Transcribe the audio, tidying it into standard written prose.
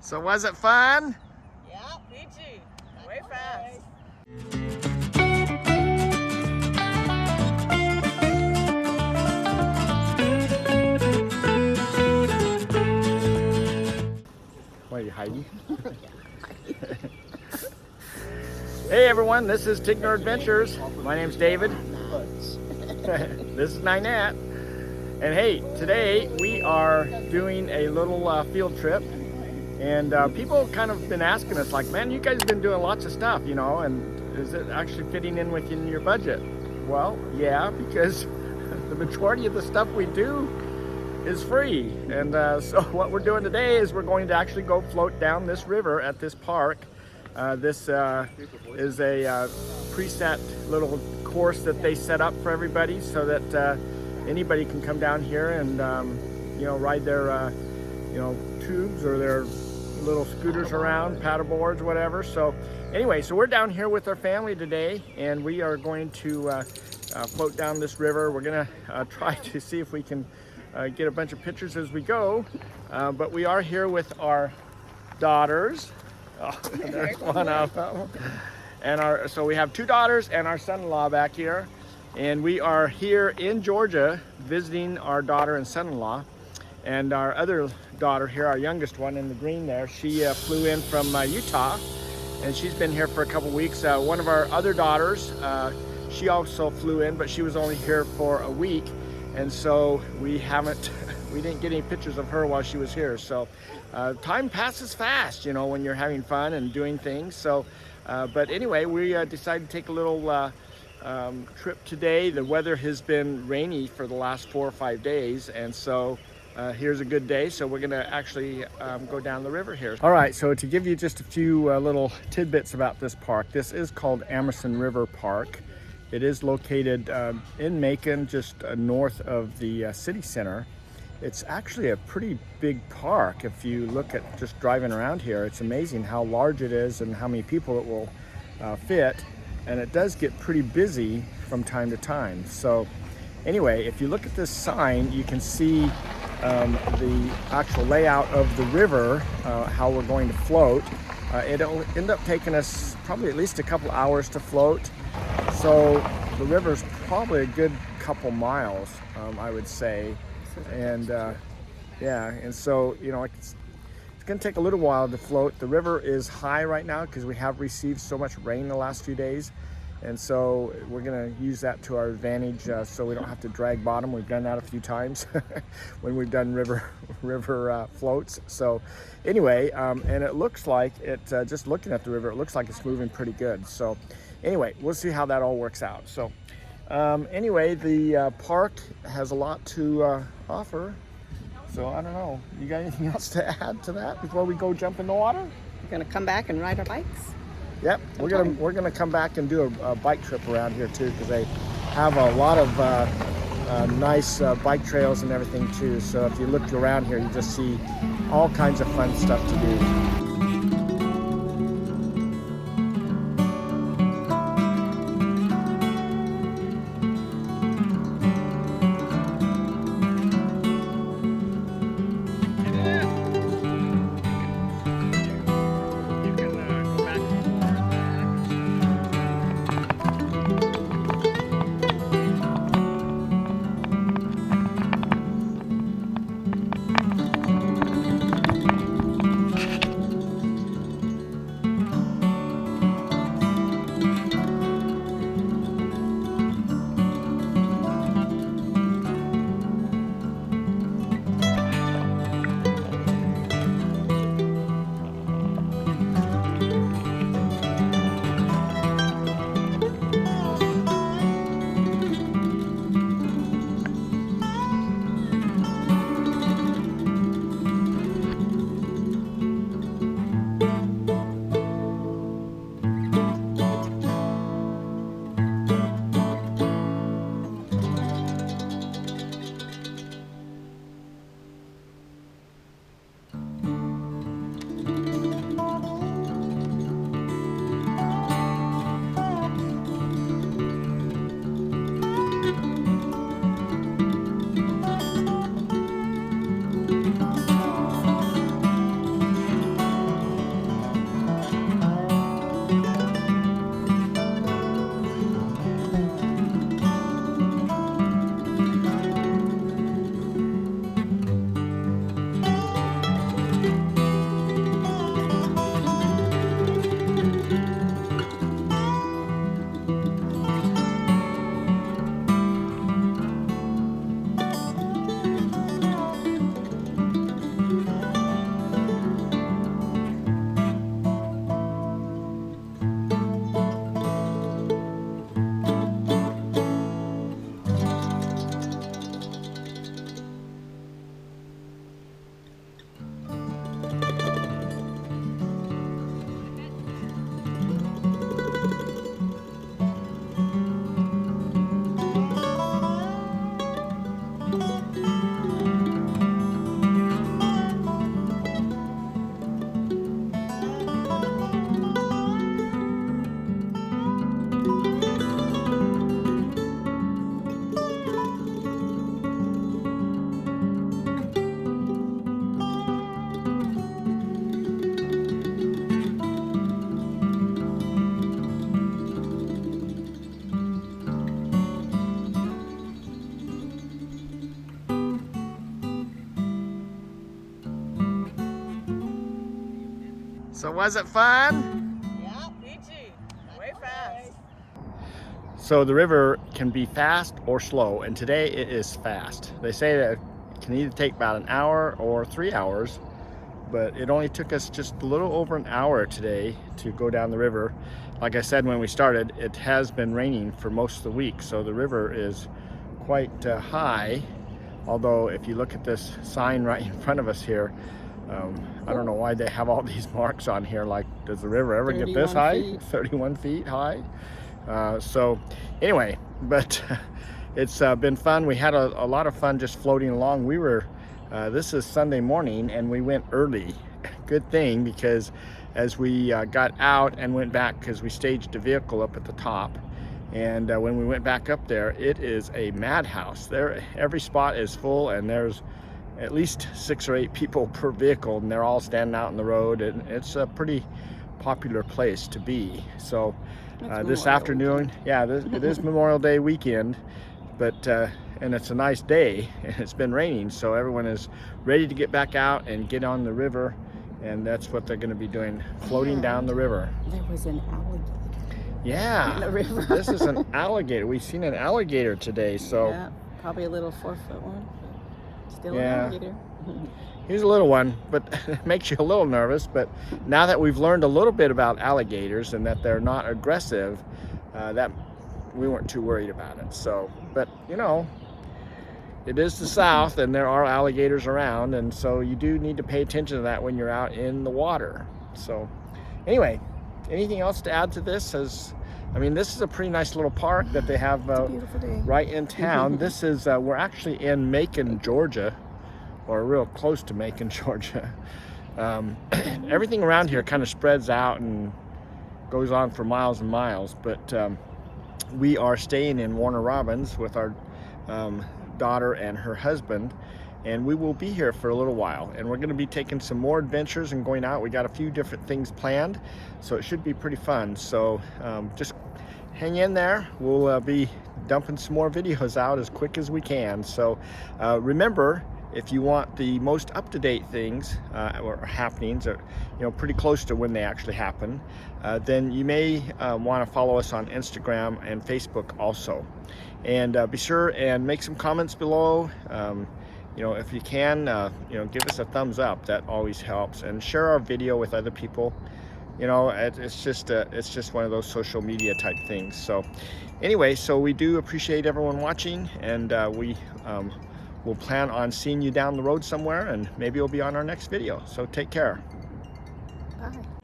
So was it fun? Yeah, peachy. Way fast. What are you hiding? Hey everyone, this is Tigner Adventures. My name's David. This is Ninette. And hey, today we are doing a little field trip. And people kind of been asking us like, man, you guys have been doing lots of stuff, you know, and is it actually fitting in within your budget? Well, yeah, because the majority of the stuff we do is free. And so what we're doing today is we're going to actually go float down this river at this park. This is a preset little course that they set up for everybody so that anybody can come down here and you know, ride their you know, tubes or their little scooters around, paddle boards, whatever. So anyway, so we're down here with our family today, and we are going to float down this river. We're gonna try to see if we can get a bunch of pictures as we go, but we are here with our daughters. Oh, there's one of them. And so we have two daughters and our son-in-law back here, and we are here in Georgia visiting our daughter and son-in-law. And our other daughter here, our youngest one in the green there, she flew in from Utah, and she's been here for a couple weeks. One of our other daughters, she also flew in, but she was only here for a week, and so we didn't get any pictures of her while she was here. So time passes fast, you know, when you're having fun and doing things. So, but anyway, we decided to take a little trip today. The weather has been rainy for the last 4 or 5 days, and so here's a good day, so we're gonna actually go down the river here. All right, so to give you just a few little tidbits about this park, this is called Emerson River Park. It is located in Macon, just north of the city center. It's actually a pretty big park. If you look at just driving around here, it's amazing how large it is and how many people it will fit, and it does get pretty busy from time to time. So anyway, if you look at this sign, you can see the actual layout of the river, how we're going to float. It'll end up taking us probably at least a couple hours to float. So the river's probably a good couple miles, I would say. And yeah, and so, you know, it's gonna take a little while to float. The river is high right now because we have received so much rain the last few days. And so we're gonna use that to our advantage, so we don't have to drag bottom. We've done that a few times when we've done river floats. So anyway, and it looks like just looking at the river, it looks like it's moving pretty good. So anyway, we'll see how that all works out. So anyway, the park has a lot to offer. So I don't know, you got anything else to add to that before we go jump in the water? We're gonna come back and ride our bikes. Yep, we're gonna come back and do a bike trip around here too, because they have a lot of nice bike trails and everything too. So if you look around here, you just see all kinds of fun stuff to do. So was it fun? Yeah, PG. Way fast. So the river can be fast or slow, and today it is fast. They say that it can either take about an hour or 3 hours, but it only took us just a little over an hour today to go down the river. Like I said when we started, it has been raining for most of the week, so the river is quite high. Although if you look at this sign right in front of us here, I don't know why they have all these marks on here. Like, does the river ever get this high? Feet. 31 feet high. So anyway, but it's been fun. We had a lot of fun just floating along. We were, this is Sunday morning, and we went early. Good thing, because as we got out and went back, because we staged a vehicle up at the top, and when we went back up there, it is a madhouse. There, every spot is full, and there's at least 6 or 8 people per vehicle, and they're all standing out in the road, and it's a pretty popular place to be. So this afternoon, yeah, it is Memorial Day weekend, but and it's a nice day, and it's been raining, so everyone is ready to get back out and get on the river, and that's what they're going to be doing, floating down the river. There was an alligator. Yeah, in the river. This is an alligator. We've seen an alligator today, so Yeah, probably a little 4-foot one. Still Yeah. an alligator. he's a little one, but it makes you a little nervous. But now that we've learned a little bit about alligators and that they're not aggressive, that we weren't too worried about it. So, but you know, it is the South, and there are alligators around, and so you do need to pay attention to that when you're out in the water. So anyway, anything else to add to this? I mean, this is a pretty nice little park that they have Beautiful day. right in town. This is, we're actually in Macon, Georgia, or real close to Macon, Georgia. Everything around here kind of spreads out and goes on for miles and miles, but we are staying in Warner Robins with our daughter and her husband, and we will be here for a little while, and we're going to be taking some more adventures and going out. We got a few different things planned, so it should be pretty fun. So just hang in there. We'll be dumping some more videos out as quick as we can. So remember, if you want the most up-to-date things or happenings, or pretty close to when they actually happen, then you may want to follow us on Instagram and Facebook also. And be sure and make some comments below. If you can, give us a thumbs up. That always helps. And share our video with other people. It's just one of those social media type things. So anyway, so we do appreciate everyone watching, and we'll plan on seeing you down the road somewhere, and maybe you'll be on our next video. So take care. Bye.